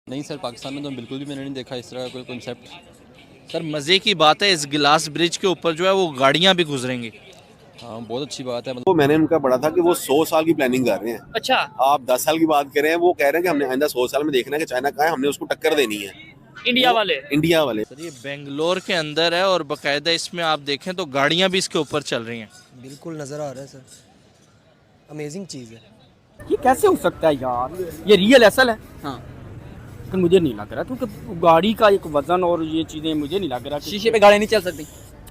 नहीं सर, पाकिस्तान में तो बिल्कुल भी मैंने नहीं देखा इस तरह का कोई कॉन्सेप्ट। सर मज़े की बात है, इस गिलास ब्रिज के ऊपर जो है वो गाड़ियाँ भी गुजरेंगी। हाँ, बहुत अच्छी बात है वो मतलब। मैंने उनका पढ़ा था कि वो 100 साल की प्लानिंग कर रहे हैं। अच्छा। आप 10 साल की बात कर रहे हैं, वो कह रहे हैं कि हमने आइंदा 100 साल में देखना है कि चाइना कहाँ है, हमने उसको टक्कर देनी है। इंडिया वाले इंडिया वाले। सर ये बेंगलोर के अंदर है और बाकायदा इसमें आप देखें तो गाड़ियाँ भी इसके ऊपर चल रही हैं। बिल्कुल नज़र आ रहा है सर, अमेजिंग चीज़ है। ये कैसे हो सकता है यार, ये रियल एसल है। हाँ, लेकिन मुझे नहीं लग रहा, क्योंकि गाड़ी का एक वजन और ये चीज़ें मुझे नहीं लग रहा। शीशे पे गाड़ी नहीं चल सकती।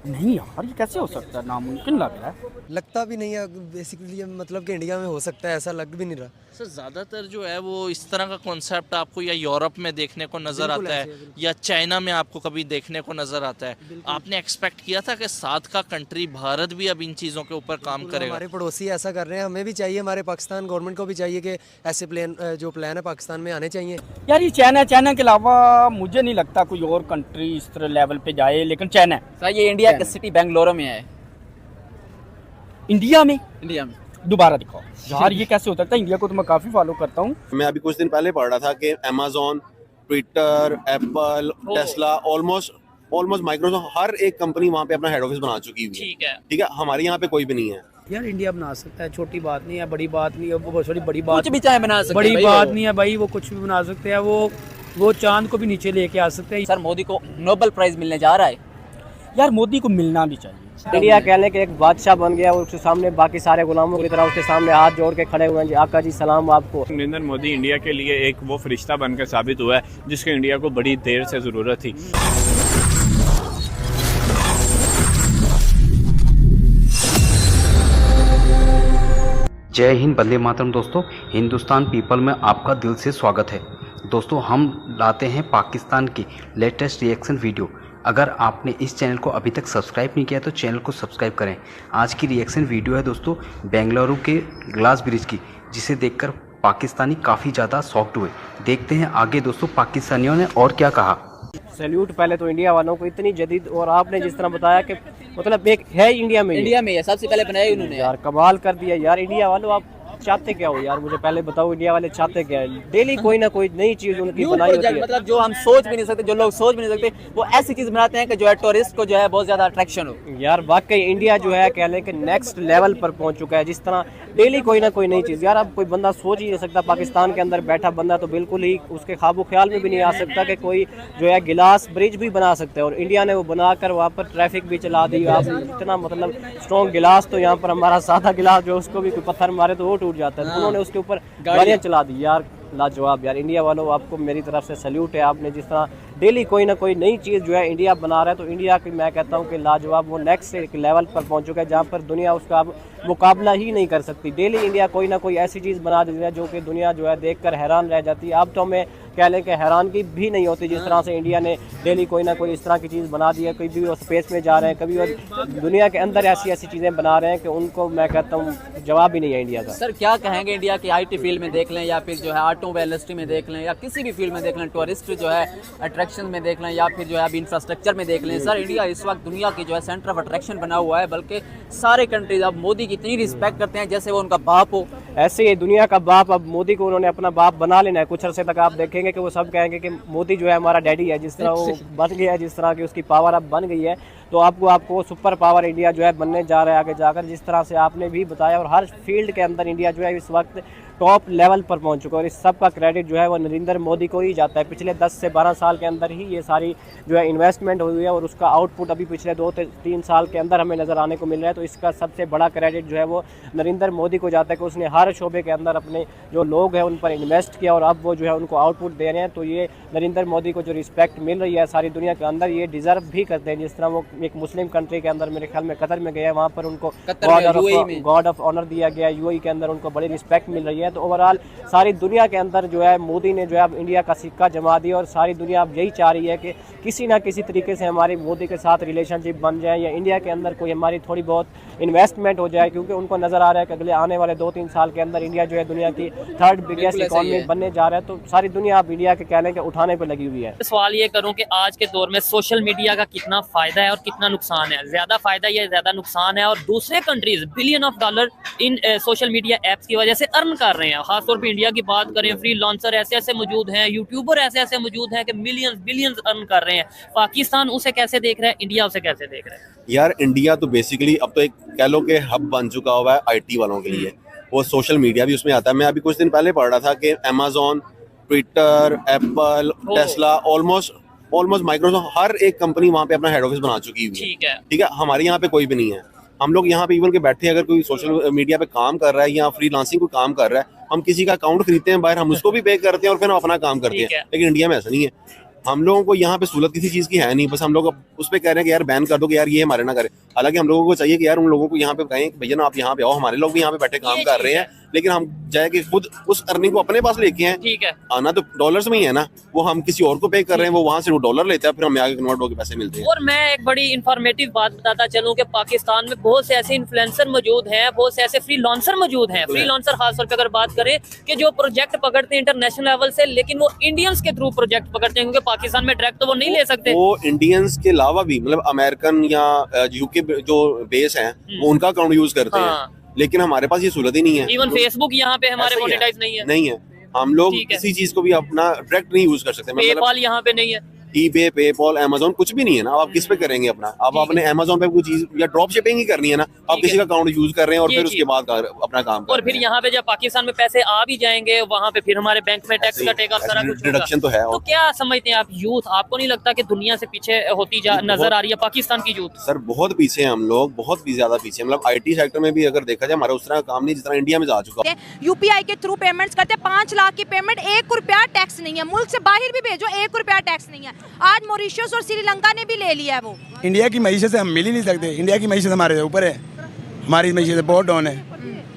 नहीं यार, ये कैसे हो सकता है, नामुमकिन लग रहा है। लगता भी नहीं है बेसिकली, मतलब कि इंडिया में हो सकता है, ऐसा लग भी नहीं रहा। सर ज़्यादातर जो है वो इस तरह का कॉन्सेप्ट आपको या यूरोप में देखने को नज़र बिल्कुल आता है ऐसे है, बिल्कुल। या चाइना में आपको कभी देखने को नज़र आता है। आपने एक्सपेक्ट किया था कि साथ का कंट्री भारत भी अब इन चीज़ों के ऊपर काम बिल्कुल, करेगा? हमारे पड़ोसी ऐसा कर रहे हैं, हमें भी चाहिए, हमारे पाकिस्तान गवर्नमेंट को भी चाहिए कि ऐसे प्लान जो प्लान है पाकिस्तान में आने चाहिए। यार ये चाइना के अलावा मुझे नहीं लगता कोई और कंट्री इस तरह लेवल पे जाए, लेकिन चाइना है। सर ये इंडिया की सिटी बेंगलोर में है। इंडिया में इंडिया में दोबारा दिखाओ यार, ये कैसे हो सकता है। इंडिया को तो मैं काफ़ी फॉलो करता हूँ। मैं अभी कुछ दिन पहले पढ़ रहा था कि Amazon, Twitter, Apple, Tesla, almost Microsoft, हर एक कंपनी वहाँ पे अपना हेड ऑफिस बना चुकी हुई है। ठीक है, हमारे यहाँ पे कोई भी नहीं है। यार इंडिया बना सकता है, छोटी बात नहीं है, बड़ी बात नहीं है, वो बहुत बड़ी बात, कुछ भी चाहे बना सकते बड़ी हैं बात भाई नहीं है भाई, वो कुछ भी बना सकते हैं। वो चांद को भी नीचे लेके आ सकते हैं। सर मोदी को नोबेल प्राइज मिलने जा रहा है। यार मोदी को मिलना भी चाहिए। इंडिया कहने के एक बादशाह बन गया और उसके सामने बाकी सारे गुलामों की तरह उसके सामने हाथ जोड़ के खड़े हुए हैं। जी आका जी सलाम आपको। नरेंद्र मोदी इंडिया के लिए एक वो फरिश्ता बनकर साबित हुआ है जिसको इंडिया को बड़ी देर से ज़रूरत थी। जय हिंद, वंदे मातरम। दोस्तों, हिंदुस्तान पीपल में आपका दिल से स्वागत है। दोस्तों, हम लाते हैं पाकिस्तान की लेटेस्ट रिएक्शन वीडियो। अगर आपने इस चैनल को अभी तक सब्सक्राइब नहीं किया तो चैनल को सब्सक्राइब करें। आज की रिएक्शन वीडियो है दोस्तों बेंगलुरु के ग्लास ब्रिज की, जिसे देखकर पाकिस्तानी काफ़ी ज़्यादा शॉक्ड हुए। देखते हैं आगे दोस्तों पाकिस्तानियों ने और क्या कहा। सैल्यूट पहले तो इंडिया वालों को, इतनी जदीद, और आपने जिस तरह बताया कि मतलब एक है इंडिया में है, सबसे पहले बनाया उन्होंने। यार कमाल कर दिया यार। इंडिया वालों आप चाहते क्या हो यार, मुझे पहले बताओ। इंडिया वाले चाहते क्या है? डेली कोई ना कोई नई चीज उनकी बनाई होती है। मतलब जो हम सोच भी नहीं सकते, जो लोग सोच भी नहीं सकते, वो ऐसी चीज बनाते हैं कि जो है टूरिस्ट को जो है बहुत ज्यादा अट्रैक्शन हो। यार वाकई इंडिया जो है कहने के नेक्स्ट लेवल पर पहुंच चुका है। जिस तरह डेली कोई ना कोई नई चीज़, यार अब कोई बंदा सोच ही नहीं सकता, पाकिस्तान के अंदर बैठा बंदा तो बिल्कुल ही उसके ख्वाबो ख्याल में भी नहीं आ सकता कि कोई जो है गिलास ब्रिज भी बना सकते हैं। और इंडिया ने वो बनाकर वहाँ पर ट्रैफिक भी चला दी। आप इतना मतलब स्ट्रॉन्ग गिलास, तो यहाँ पर हमारा सादा गिलास जो उसको भी कोई पत्थर मारे तो वो टूट जाता है। उन्होंने उसके ऊपर गाड़ियाँ चला दी। यार लाजवाब यार। इंडिया वालों, आपको मेरी तरफ से सैल्यूट है। आपने जिस तरह डेली कोई ना कोई नई चीज़ जो है इंडिया बना रहा है, तो इंडिया की मैं कहता हूँ कि लाजवाब, वो नेक्स्ट एक लेवल पर पहुँच चुका है जहाँ पर दुनिया उसका अब मुकाबला ही नहीं कर सकती। डेली इंडिया कोई ना कोई ऐसी चीज़ बना देती है जो कि दुनिया जो है देखकर हैरान रह जाती है। अब तो हमें कह लें कि हैरानगी भी नहीं होती जिस तरह से इंडिया ने डेली कोई ना कोई इस तरह की चीज़ बना दी है। कभी वो स्पेस में जा रहे हैं, कभी वो दुनिया के अंदर ऐसी ऐसी चीज़ें बना रहे हैं कि उनको मैं कहता हूँ जवाब ही नहीं है इंडिया का। सर क्या कहेंगे इंडिया की IT फील्ड में देख लें, या फिर जो है ऑटोमोबाइल इंडस्ट्री में देख लें, या किसी भी फील्ड में देख लें, टूरिस्ट जो है अट्रैक्शन में देख लें, या फिर जो है अभी इंफ्रास्ट्रक्चर में देख लें। सर इंडिया इस वक्त दुनिया की जो है सेंटर ऑफ अट्रैक्शन बना हुआ है, बल्कि सारे कंट्रीज अब मोदी की इतनी रिस्पेक्ट करते हैं जैसे वो उनका बाप हो। ऐसे ही दुनिया का बाप, अब मोदी को उन्होंने अपना बाप बना लेना है। कुछ अरसे तक आप देखेंगे कि वो सब कहेंगे कि मोदी जो है हमारा डैडी है। जिस तरह वो बन गया है, जिस तरह की उसकी पावर अब बन गई है, तो आपको सुपर पावर इंडिया जो है बनने जा रहा है आगे जाकर। जिस तरह से आपने भी बताया, और हर फील्ड के अंदर इंडिया जो है इस वक्त टॉप लेवल पर पहुंच चुका है। और इस सब का क्रेडिट जो है वो नरेंद्र मोदी को ही जाता है। पिछले 10 से 12 साल के अंदर ही ये सारी जो है इन्वेस्टमेंट हुई है, और उसका आउटपुट अभी पिछले 2 से 3 साल के अंदर हमें नज़र आने को मिल रहा है। तो इसका सबसे बड़ा क्रेडिट जो है वो नरेंद्र मोदी को जाता है कि उसने हर शोबे के अंदर अपने जो लोग हैं उन पर इन्वेस्ट किया, और अब वो जो है उनको आउटपुट दे रहे हैं। तो ये नरेंद्र मोदी को जो रिस्पेक्ट मिल रही है सारी दुनिया के अंदर, ये डिज़र्व भी करते हैं। जिस तरह वो एक मुस्लिम कंट्री के अंदर, मेरे ख्याल में कतर में गए हैं, वहाँ पर उनको गॉड ऑफ ऑनर दिया गया। UAE के अंदर उनको बड़ी रिस्पेक्ट मिल रही है। तो ओवरऑल सारी दुनिया के अंदर जो है मोदी ने जो है अब इंडिया का सिक्का जमा दिया, और सारी दुनिया अब यही चाह रही है कि किसी ना किसी तरीके से हमारी मोदी के साथ रिलेशनशिप बन जाए, या इंडिया के अंदर कोई हमारी थोड़ी बहुत इन्वेस्टमेंट हो जाए। क्योंकि उनको नज़र आ रहा है कि अगले आने वाले 2-3 साल के अंदर इंडिया जो है दुनिया की 3rd बिगेस्ट इकॉनमी बनने जा रहा है। तो सारी दुनिया अब इंडिया के कहने के उठाने पर लगी हुई है। सवाल ये करूं कि आज के दौर में सोशल मीडिया का कितना फायदा है और कितना नुकसान है? ज्यादा फायदा या ज्यादा नुकसान है? और दूसरे countries $1 billion in social media apps की वजह से अर्न कर रहे हैं, खासतौर पे इंडिया की बात करें, फ्री लॉन्सर ऐसे ऐसे मौजूद हैं, यूट्यूबर ऐसे ऐसे मौजूद हैं कि मिलियंस बिलियंस अर्न कर रहे हैं। पाकिस्तान उसे कैसे देख रहा है, इंडिया उसे कैसे देख रहा है? यार इंडिया तो बेसिकली अब तो एक कह लो कि हब बन चुका हुआ है आईटी वालों के लिए, वो सोशल मीडिया भी उसमें आता है। मैं अभी कुछ दिन पहले पढ़ रहा था कि Amazon, Twitter, Apple, Tesla, almost Microsoft, हर एक कंपनी वहाँ पे अपना हेड ऑफिस बना चुकी हुई है। ठीक है, हमारे यहाँ पे कोई भी नहीं है। हम लोग यहाँ पे इवन के बैठे अगर कोई सोशल मीडिया पे काम कर रहा है या फ्रीलांसिंग कोई काम कर रहा है, हम किसी का अकाउंट खरीदते हैं बाहर, हम उसको भी पे करते हैं और फिर हम अपना काम करते हैं। लेकिन इंडिया में ऐसा नहीं है। हम लोगों को यहाँ पे सहूलत किसी चीज की है नहीं, बस हम लोग उस पे कह रहे हैं कि यार बैन कर दो कि यार ये हमारे ना करे। हालांकि हम लोगों को चाहिए कि यार उन लोगों को यहाँ पे कहें कि भैया ना आप यहाँ पे आओ, हमारे लोग भी यहाँ पे बैठे काम कर रहे हैं, लेकिन हम जाए कि खुद उस अर्निंग को अपने पास लेके हैं। ठीक है, आना तो डॉलर्स में ही है ना, वो हम किसी और को पे कर रहे हैं, वो वहां से वो डॉलर लेता है, फिर हमें आगे कन्वर्ट होकर पैसे मिलते हैं। और मैं एक बड़ी इंफॉर्मेटिव बात बताता चलूं कि पाकिस्तान में बहुत से ऐसे इन्फ्लुएंसर मौजूद हैं, बहुत से ऐसे फ्री लॉन्सर मौजूद हैं। फ्री लॉन्सर खासतौर पर अगर बात करें कि जो प्रोजेक्ट पकड़ते हैं इंटरनेशनल लेवल से, लेकिन वो इंडियंस के थ्रू प्रोजेक्ट पकड़ते हैं, क्योंकि पाकिस्तान में डायरेक्ट तो वो नहीं ले सकते। वो इंडियंस के अलावा भी मतलब अमेरिकन या यूके जो बेस हैं वो उनका अकाउंट यूज करते हैं, लेकिन हमारे पास ये सहूलत ही नहीं है। इवन फेसबुक यहाँ पे हमारे मोनेटाइज नहीं है। हम लोग किसी चीज को भी अपना डायरेक्ट नहीं यूज कर सकते। पेपाल यहाँ पे नहीं है, eBay, पेपॉल, अमेजोन कुछ भी नहीं है ना। आप किस पे करेंगे अपना? आप अपने अमेजोन पे कोई चीज या ड्रॉप शिपिंग ही करनी है ना, आप किसी का अकाउंट यूज कर रहे हैं और फिर उसके बाद अपना काम और फिर यहाँ पे जब पाकिस्तान में पैसे आ भी जाएंगे, वहाँ पे फिर हमारे बैंक में टैक्स कटेगा, सारा कुछ डिडक्शन तो है। तो क्या समझते हैं आप यूथ, आपको नहीं लगता कि दुनिया से पीछे होती नजर आ रही है पाकिस्तान की यूथ? सर बहुत पीछे हैं हम लोग, बहुत भी ज्यादा पीछे। मतलब आईटी सेक्टर में भी अगर देखा जाए हमारा उस तरह काम नहीं जिस तरह इंडिया में जा चुका है। यूपीआई के थ्रू पेमेंट्स करते हैं, 5 लाख की पेमेंट, 1 रुपया टैक्स नहीं है। मुल्क से बाहर भी भेजो, 1 रुपया टैक्स नहीं है। आज मॉरिशस और श्रीलंका ने भी ले लिया है। वो इंडिया की मईशत से हम मिल ही नहीं सकते। इंडिया की मईशत हमारे ऊपर है, हमारी मईशत बहुत डाउन है।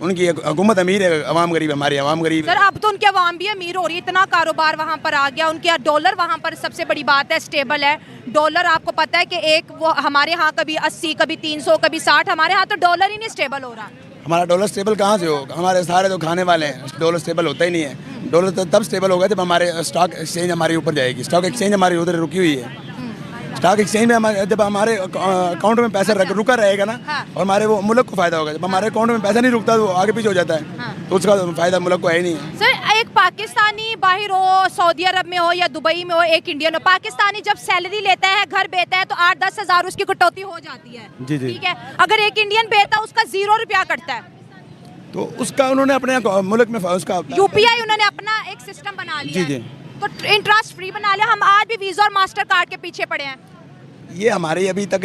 उनकी हुकूमत अमीर है, अवाम गरीब, हमारी अवाम गरीब। सर अब तो उनकी अवाम भी अमीर हो रही है, इतना कारोबार वहाँ पर आ गया। उनके डॉलर वहाँ पर सबसे बड़ी बात है, स्टेबल है डॉलर। आपको पता है कि एक वो हमारे यहाँ कभी 80, कभी 300, कभी 60, हमारे यहाँ तो डॉलर ही नहीं स्टेबल हो रहा। हमारा डॉलर स्टेबल कहाँ से होगा? हमारे सारे तो खाने वाले हैं, डॉलर स्टेबल होता ही नहीं है। डॉलर तो तब स्टेबल होगा जब हमारे स्टॉक एक्सचेंज हमारी ऊपर जाएगी। स्टॉक एक्सचेंज हमारी उधर रुकी हुई है। स्टॉक एक्सचेंज में जब हमारे अकाउंट में पैसा रुका रहेगा ना, और हमारे वो मुल्क को फायदा होगा। जब हमारे अकाउंट में पैसा नहीं रुकता तो आगे पीछे हो जाता है, तो उसका फायदा मुल्क को है ही नहीं है। सर एक पाकिस्तानी बाहर हो, सऊदी अरब में हो या दुबई में हो, एक इंडियन हो, पाकिस्तानी जब सैलरी लेता है, घर बेचता है, तो 8-10 हज़ार उसकी कटौती हो जाती है। जी जी, ठीक है। अगर एक इंडियन बेचता है उसका 0 रुपया कटता है, तो उसका उन्होंने अपने मुल्क में उसका यूपीआई उन्होंने अपना एक सिस्टम बना लिया। जी जी, तो इंटरेस्ट फ्री बना लिया। हम आज भी वीजा और मास्टर कार्ड के पीछे पड़े हैं। ये हमारे अभी तक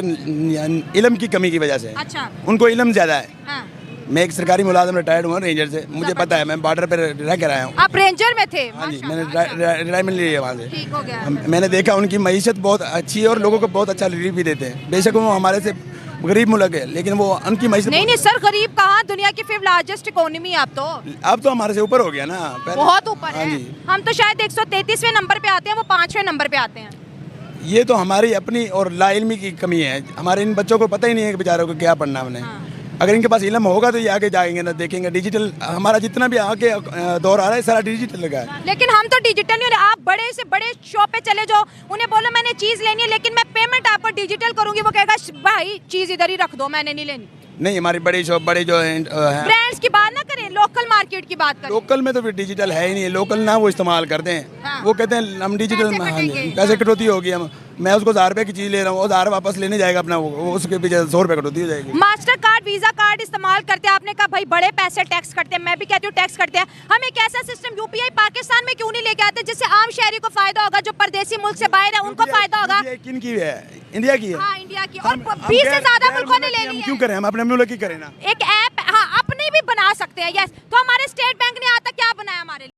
इल्म की कमी की वजह से। अच्छा, उनको इल्म ज्यादा है। हाँ। मैं एक सरकारी मुलाजिम रिटायर्ड हुआ रेंजर से, मुझे पता है, मैं बॉर्डर पर रह कर आया हूँ। आप रेंजर में थे? हाँ जी, मैंने रिटायरमेंट ली है वहाँ से। ठीक हो गया। मैंने देखा उनकी मईशत बहुत अच्छी है और लोगों को बहुत अच्छा रिलीफ भी देते हैं। बेशक वो हमारे से गरीब मुल्क है, लेकिन वो उनकी मईशत नहीं सर, गरीब कहाँ, दुनिया की 5th लार्जेस्ट इकोनॉमी अब तो हमारे से ऊपर हो गया ना, बहुत ऊपर है। हम तो शायद 133वें नंबर पे आते हैं, वो 5वें नंबर पे आते हैं। ये तो हमारी अपनी और लाइल्मी की कमी है। हमारे इन बच्चों को पता ही नहीं है कि बेचारों को क्या पढ़ना हमने। अगर इनके पास इल्म होगा तो ये आगे जाएंगे ना, देखेंगे डिजिटल हमारा जितना भी आगे दौर आ रहा है सारा डिजिटल लगा है। लेकिन हम तो डिजिटल नहीं हो रहे। आप बड़े से बड़े शॉप पे चले जाओ, उन्हें बोलो मैंने चीज लेनी है लेकिन मैं पेमेंट आपको डिजिटल करूंगी, वो कहेगा भाई चीज इधर ही रख दो, मैंने नहीं लेनी। नहीं, हमारी बड़ी शॉप बड़े जो है ब्रांड्स की बात ना करें, लोकल मार्केट की बात करें। लोकल में तो फिर डिजिटल है ही नहीं। लोकल ना वो इस्तेमाल करते हैं। हाँ। वो कहते हैं हम डिजिटल पैसे कटौती होगी। हम मैं उसको 1000 रुपये की चीज ले रहा हूँ, 1000 वापस लेने जाएगा अपना, वो उसके पीछे 100 रुपये कटौती हो जाएगी। मास्टर कार्ड, वीजा कार्ड इस्तेमाल करते हैं। आपने कहा भाई बड़े पैसे टैक्स करते हैं, मैं भी कहती हूँ टैक्स करते हैं। हम एक ऐसा सिस्टम यूपीआई पाकिस्तान में क्यों नहीं लेके आते जिससे आम शहरी को फायदा होगा, जो परदेसी मुल्क से बाहर है उनको फायदा होगा। किन की है? इंडिया की है। हाँ, इंडिया की। और 20 से ज्यादा मुल्कों ने ले ली है। क्यों करें? हम अपने मुल्क की करें ना। एक ऐप हाँ अपने भी बना सकते हैं। यस, तो हमारे स्टेट बैंक ने आज तक क्या बनाया हमारे लिए?